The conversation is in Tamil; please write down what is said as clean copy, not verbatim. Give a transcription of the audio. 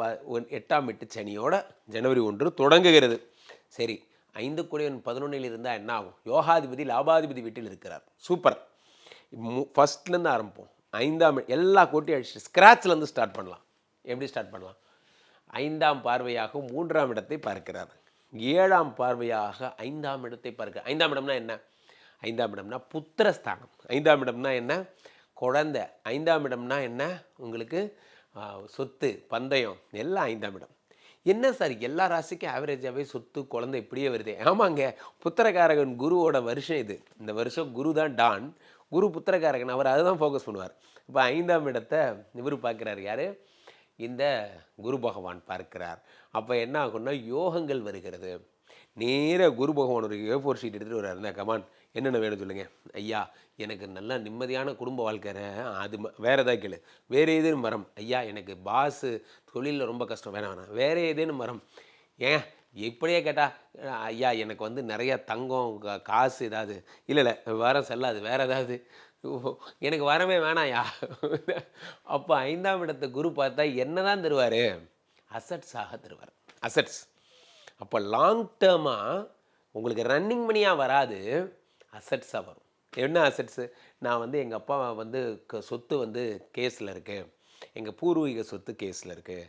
8ஆம் வீட்டு சனியோட ஜனவரி 1 தொடங்குகிறது. சரி, 5 கூடியவன் 11ல் இருந்தால் என்ன ஆகும்? யோகாதிபதி லாபாதிபதி வீட்டில் இருக்கிறார். சூப்பர். ஃபர்ஸ்ட்லேருந்து ஆரம்பிப்போம். 5ஆம் எல்லா கோட்டையும் அடிச்சுட்டு ஸ்க்ராட்ச்லேருந்து ஸ்டார்ட் பண்ணலாம். எப்படி ஸ்டார்ட் பண்ணலாம்? 5ஆம் பார்வையாக 3ஆம் இடத்தை பார்க்கிறார். 7ஆம் பார்வையாக 5ஆம் இடத்தை பார்க்கிறார். 5ஆம் இடம்னா என்ன? 5ஆம் இடம்னா புத்திரஸ்தானம். 5ஆம் இடம்னா என்ன? குழந்தை. 5ஆம் இடம்னா என்ன? உங்களுக்கு சொத்து, பந்தயம் எல்லாம் 5ஆம் இடம். என்ன சார் எல்லா ராசிக்கும் ஆவரேஜாகவே சொத்து, குழந்தை இப்படியே வருது? ஆமாங்க, புத்திரகாரகன் குருவோட வருஷம் இது. இந்த வருஷம் குரு தான் டான். குரு புத்திரகாரகன், அவர் அதை தான் ஃபோக்கஸ் பண்ணுவார். இப்போ 5ஆம் இடத்தை இவர் பார்க்குறாரு. யார்? இந்த குரு பகவான் பார்க்கிறார். அப்போ என்ன ஆகும்னா யோகங்கள் வருகிறது. நேராக குரு பகவான் ஒரு A4 ஷீட் எடுத்துகிட்டு வர்றாரு. இந்த கமான் என்னென்ன வேணும் சொல்லுங்கள். ஐயா எனக்கு நல்லா நிம்மதியான குடும்ப வாழ்க்கை, அது வேறு ஏதாவது கேளு. வேறு ஏதேனும் மரம். ஐயா எனக்கு பாஸு தொழிலில் ரொம்ப கஷ்டம், வேணாம். வேறு ஏதேனும் மரம். ஏன் இப்படியே கேட்டால், ஐயா எனக்கு வந்து நிறையா தங்கம் காசு ஏதாவது. இல்லை வாரம் செல்லாது, வேறு ஏதாவது. எனக்கு வரவே வேணாயா. அப்போ 5ஆம் இடத்தை குரு பார்த்தா என்ன தான் தருவார்? அசட்ஸாக தருவார். அசட்ஸ். அப்போ லாங் டேர்மாக உங்களுக்கு ரன்னிங் மணியாக வராது, அசட்ஸாக வரும். என்ன அசட்ஸு? நான் வந்து எங்கள் அப்பா வந்து சொத்து வந்து கேஸில் இருக்குது, எங்கள் பூர்வீக சொத்து கேஸில் இருக்குது,